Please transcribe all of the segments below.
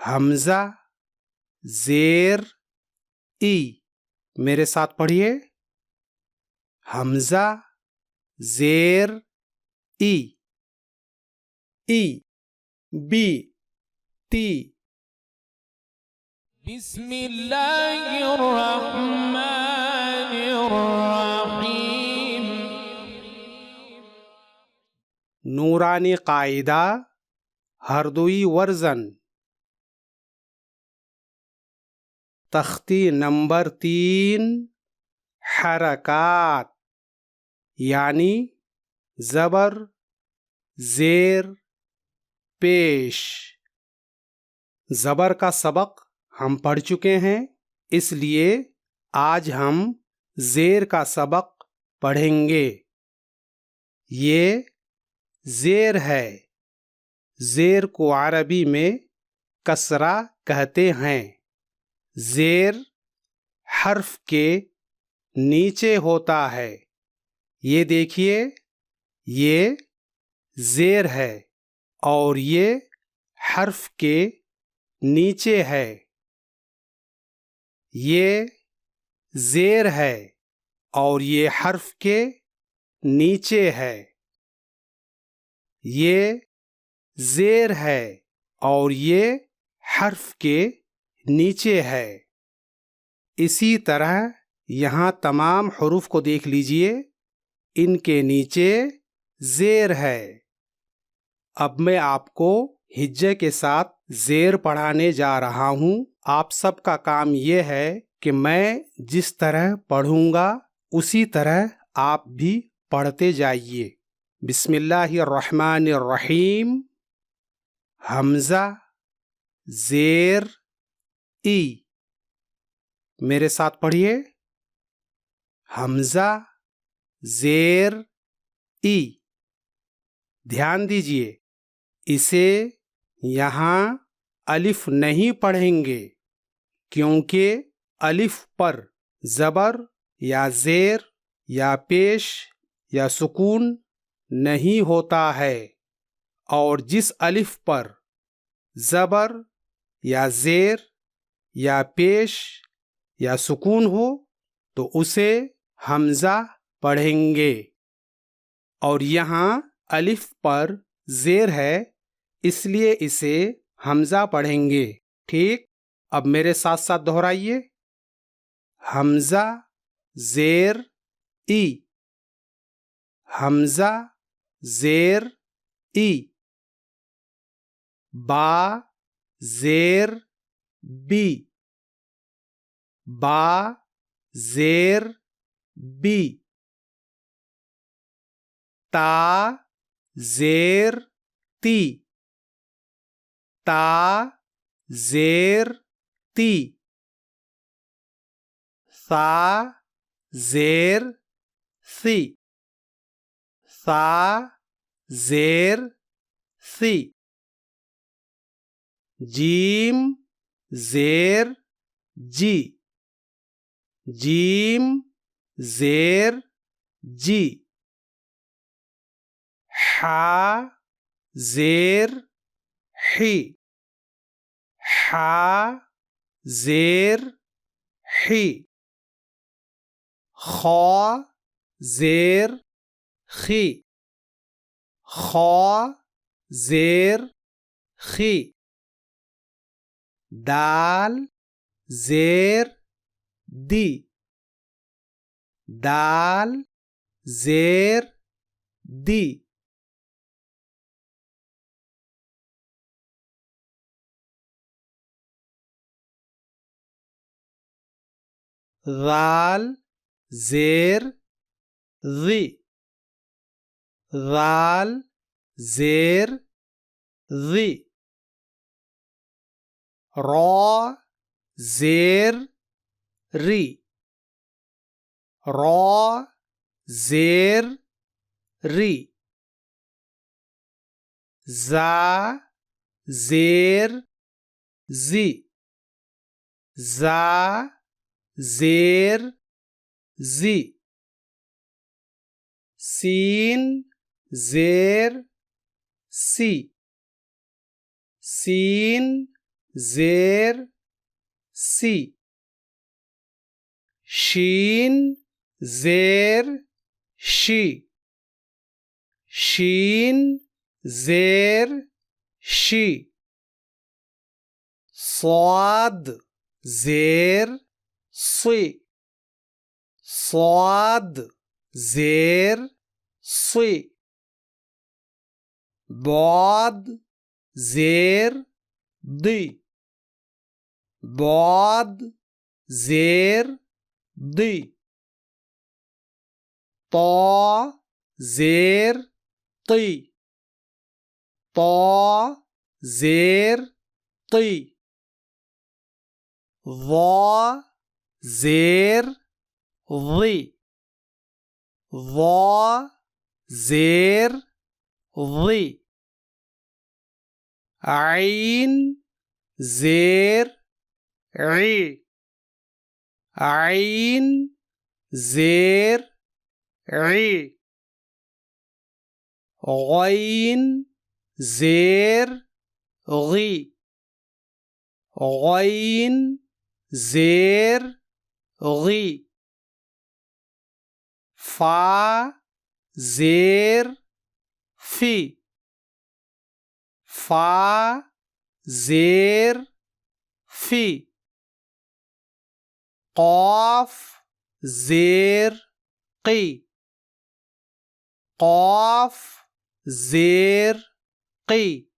हमजा जेर ई। मेरे साथ पढ़िए, हमजा जेर ई। E B T. बिस्मिल्लाहिर्रहमानिर्रहीम। नूरानी कायदा हरदोई वर्जन तख्ती नंबर 3 हरकात यानी ज़बर ज़ेर पेश। ज़बर का सबक हम पढ़ चुके हैं, इसलिए आज हम ज़ेर का सबक पढ़ेंगे। ये ज़ेर है। ज़ेर को अरबी में कसरा कहते हैं। ज़ेर हर्फ के नीचे होता है। ये देखिए, ये ज़ेर है और ये हर्फ के नीचे है। ये ज़ेर है और ये हर्फ के नीचे है। ये ज़ेर है और ये हर्फ के नीचे है। इसी तरह यहाँ तमाम हुरूफ को देख लीजिए, इनके नीचे ज़ेर है। अब मैं आपको हिज्जे के साथ ज़ेर पढ़ाने जा रहा हूँ। आप सबका काम ये है कि मैं जिस तरह पढ़ूंगा उसी तरह आप भी पढ़ते जाइए। बिस्मिल्लाहिर्रहमानिर्रहीम। हमजा ज़ेर ई। मेरे साथ पढ़िए, हमजा ज़ेर ई। ध्यान दीजिए, इसे यहाँ अलिफ नहीं पढ़ेंगे, क्योंकि अलिफ पर ज़बर या ज़ेर या पेश या सुकून नहीं होता है, और जिस अलिफ पर ज़बर या ज़ेर या पेश या सुकून हो तो उसे हमज़ा पढ़ेंगे। और यहाँ अलिफ पर ज़ेर है, इसलिए इसे हमज़ा पढ़ेंगे। ठीक, अब मेरे साथ साथ दोहराइए, हमज़ा ज़ेर ई। हमज़ा ज़ेर ई। बा ज़ेर बी। बा ज़ेर बी। ता ज़ेर ती। ता ज़ेर ती। सा ज़ेर सी। सा ज़ेर सी। जीम ज़ेर जी। जीम ज़ेर जी। हा ज़ेर ही। हा ज़ेर ही। खा ज़ेर खी। खा ज़ेर खी। दाल ज़ेर दी। दाल ज़ेर दी। दाल ज़ेर ज़ी। दाल ज़ेर ज़ी। रॉ ज़ेर री। रॉ ज़ेर री। ज़ा ज़ेर ज़ी। ज़ा ज़ेर ज़ी। सीन ज़ेर सी। सीन زیر سی شین زیر شی شین زیر شی صاد زیر صی صاد زیر صی بعد زیر دی بعد زیر دی طا زیر طی طا زیر طی ضا زیر ضی ضا زیر ضی عین زیر عی عین زیر عی غین زیر غی غین زیر غی فا زیر فی فا زیر فی قاف زیر قی قاف زیر قی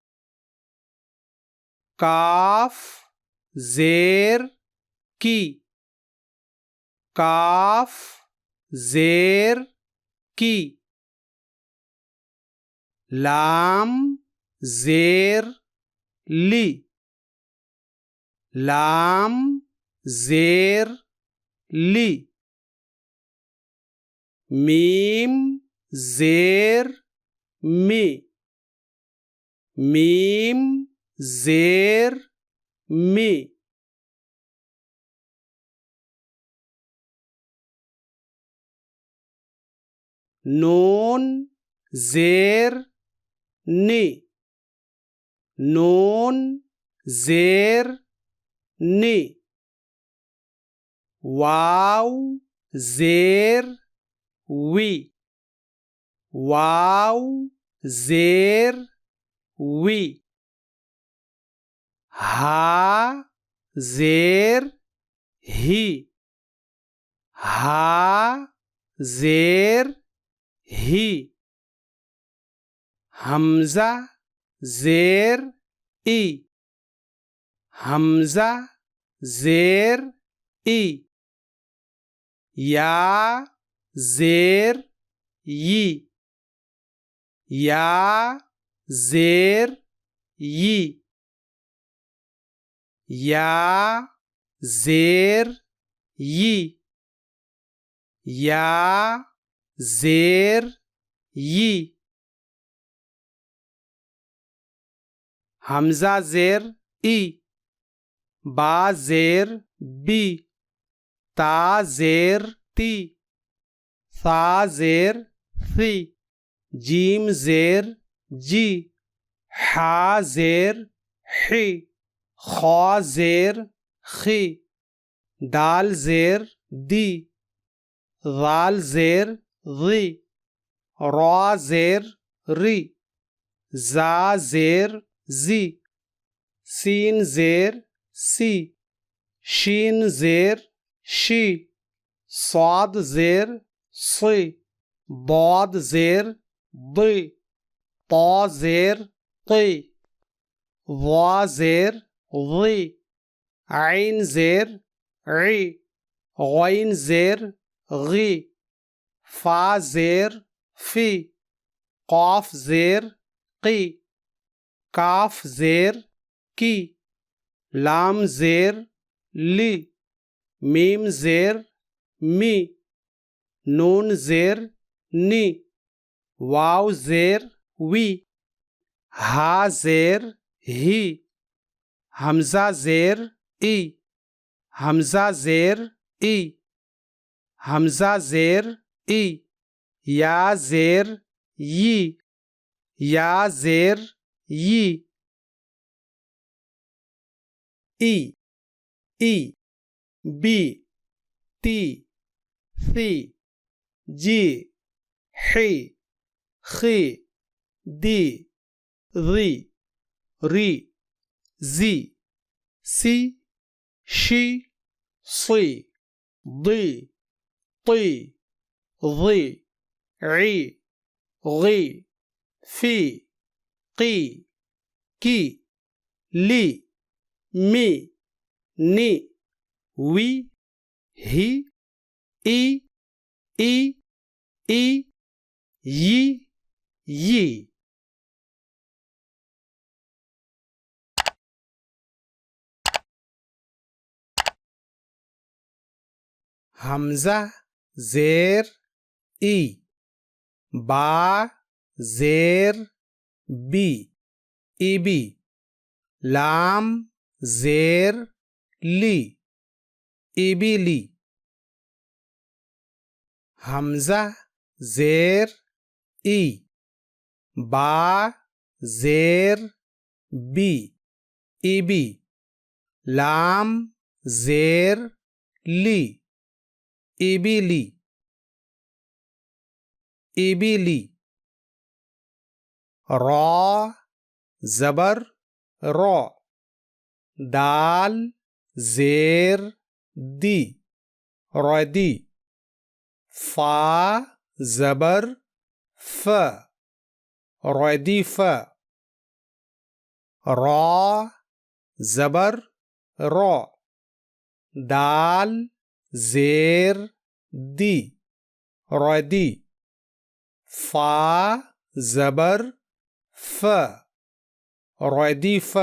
کاف زیر کی کاف زیر کی لام زیر لی لام زیر لی میم زیر می میم زیر می نون زیر نی نون زیر نی واو زیر وی واو زیر وی ها زیر هی ها زیر هی حمزه زیر ای حمزه زیر ای یا زیر یی یا زیر یی یا زیر یی یا زیر یی حمزه زیر ای با زیر بی تا زیر تی ثا زیر ثی جیم زیر جی حا زیر حی خا زیر خی دال زیر دی ذال زیر ذی را زیر ری زا زیر زی سین زیر سی شین زیر شی صاد زیر صی ضاد زیر ضی طا زیر طی ظا زیر ظی عین زیر عی غین زیر غی فا زیر فی قاف زیر قی کاف زیر کی لام زیر لی میم زیر می نون زیر نی واو زیر وی ها زیر ہی حمزہ زیر ای حمزہ زیر ای حمزہ زیر ای یا زیر یی یا زیر یی ई ई बी ती थी जी ही खी दी री री जी सी शी सी दी ती ضي عي غي في قي كي لي مي ني وي هي اي اي اي يي हमजा जेर ई बा जेर बी ईबी लाम जेर ली ईबीली हमजा जेर ई बा जेर बी ईबी लाम जेर ली ईबीली ईबीली रॉ जबर रॉ दाल जेर दी रौदी फा जबर फ रौदी फ रॉ जबर रॉ दाल जेर दी रौदी फा जबर फ रौदी फ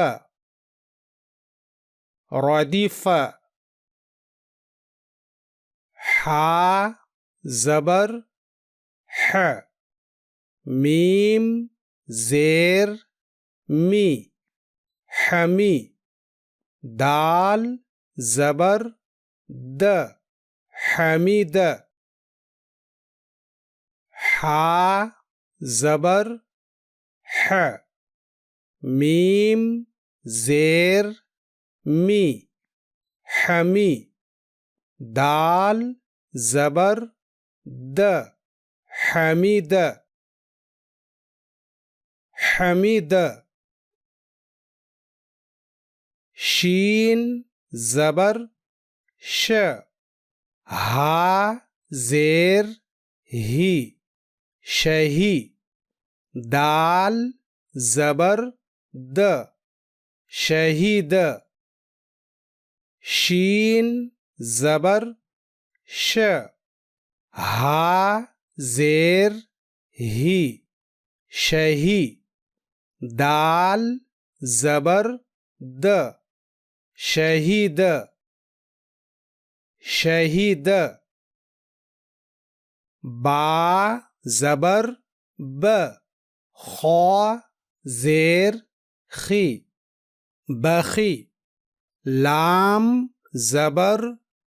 रौदी फ हा जबर ह मीम जेर मी हमी दाल जबर द हमीद हा जबर ह मीम जेर मी हमी दाल जबर द हमीद हमीद शीन जबर श हा जेर ही शही दाल जबर द शहीद शीन जबर श हा जेर ही शही दाल जबर द शहीद शहीद बा जबर ब खौ जेर खी बखी लाम जबर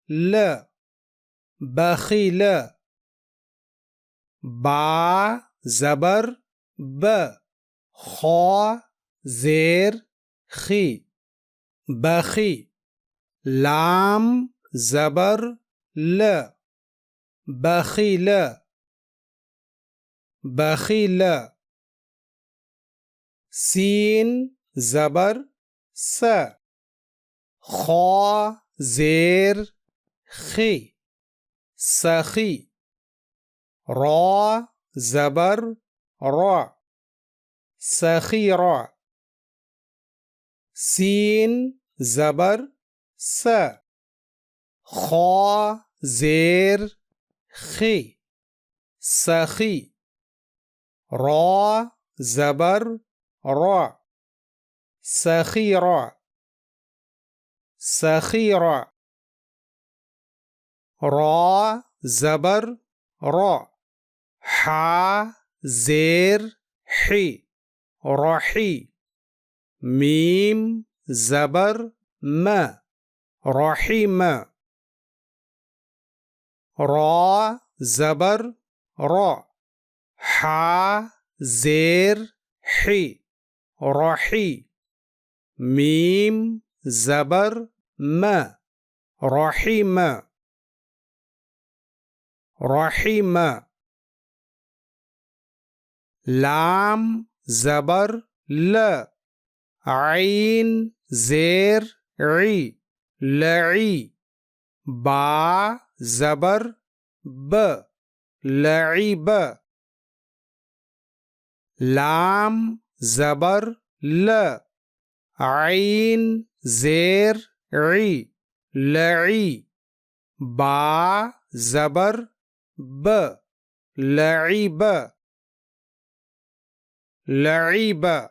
ल बखील बा जबर ब खौ जेर खी बखी लाम जबर ल बखील बखील सीन जबर स खौ जेर खी सखी रौ जबर रौ सखी रौ सीन जबर स खौ जेर खी सखी रौ जबर रौ सखी रौ सखी रौ रौ जबर रौ हा जेर ही रोही मीम जबर म रोहीम रौ जबर रौ हा जेर ही रोही मीम زبر ما رحم رحم لام زبر ل عين زير عي لعي با زبر ب لعب لام زبر ل عين زير عي لعي با زبر ب لعب لعب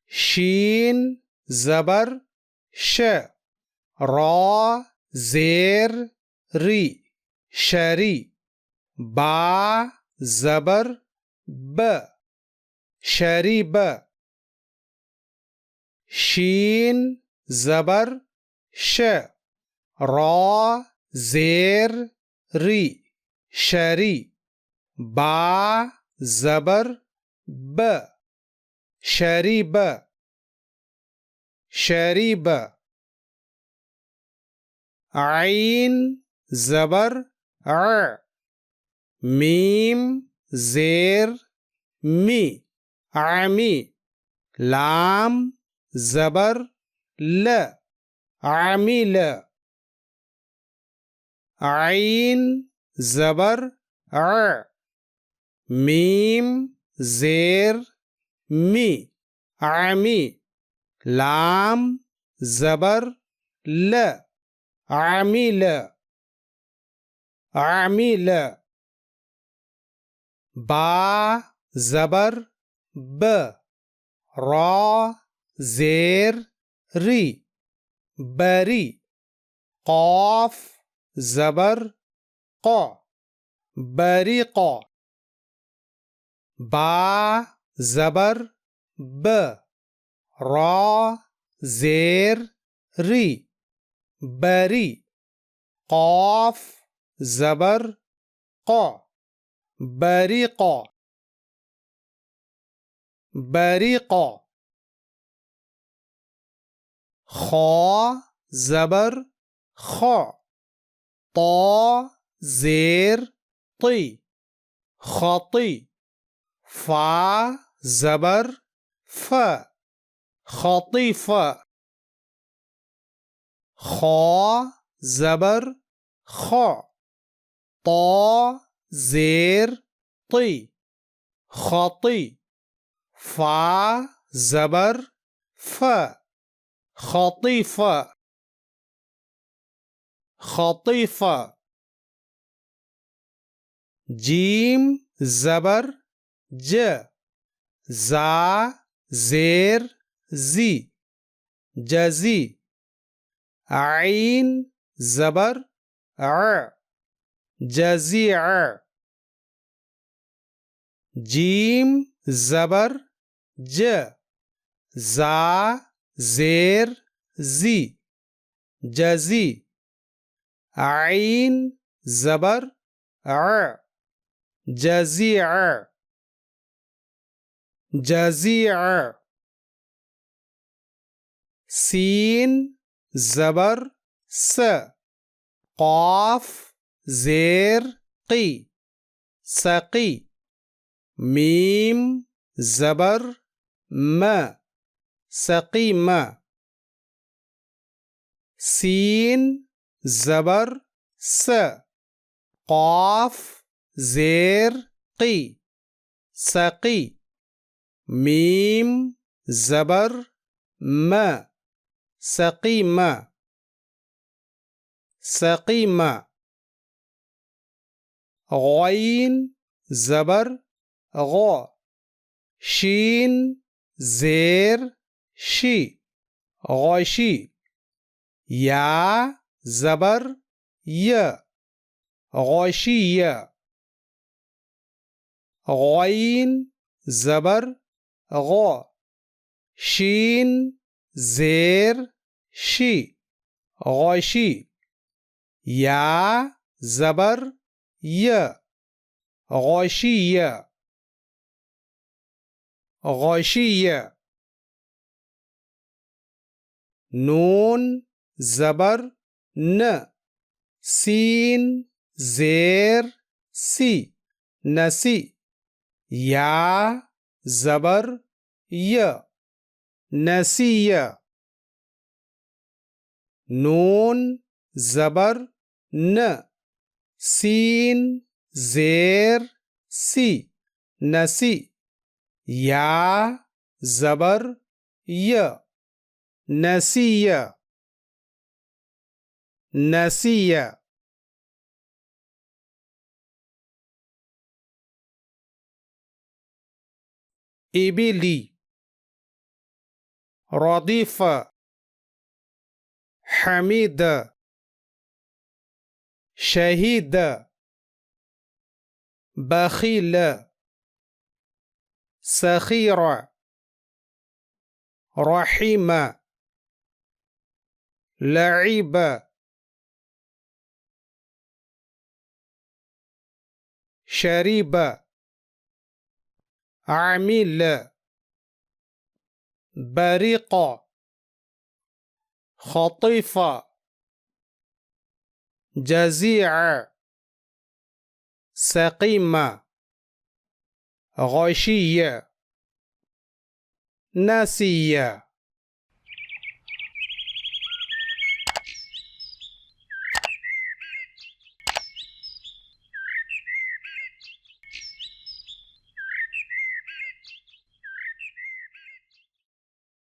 شين زبر ش را زير ري شري با زبر ب شريب شين زبر ش را زير ري شري با زبر ب شريب شريب عين زبر ع ميم زير مي عمي لام زبر ل عمل عين زبر ع ميم زير مي عمي لام زبر ل عمل عمل با زبر ب را زير ري بري قاف زبر قا بريق با زبر ب را زير ري بري قاف زبر قا بريق بريق خا زبر خا طا زير طي خطي فا زبر ف خطيف خا زبر خا طا زير طي خطي فا زبر ف خطيفة خطيفة جيم زبر ج زا زير زي جزي عين زبر ع جزيع جيم زبر ج زا زير زي جزي عين زبر ع جزيع جزيع سين زبر س قاف زير قي سقي ميم زبر ما سقيم سين زبر س قاف زير قي سقي ميم زبر ما سقيم سقيم غين زبر غا شين زير شي غاشي يا زبر ي غاشي غين زبر غا شين زير شي غاشي يا زبر ي غاشية غاشية نون زبر ن سين زير سي نسي يا زبر ي نسية نون زبر ن سين زير سي نسي يا زبر ي نسية نسية إبلي رديف حميد شهيد بخيل سخير رحيم لعيب شريب عميل بريق خطيف جزيع سقيم غشي ناسية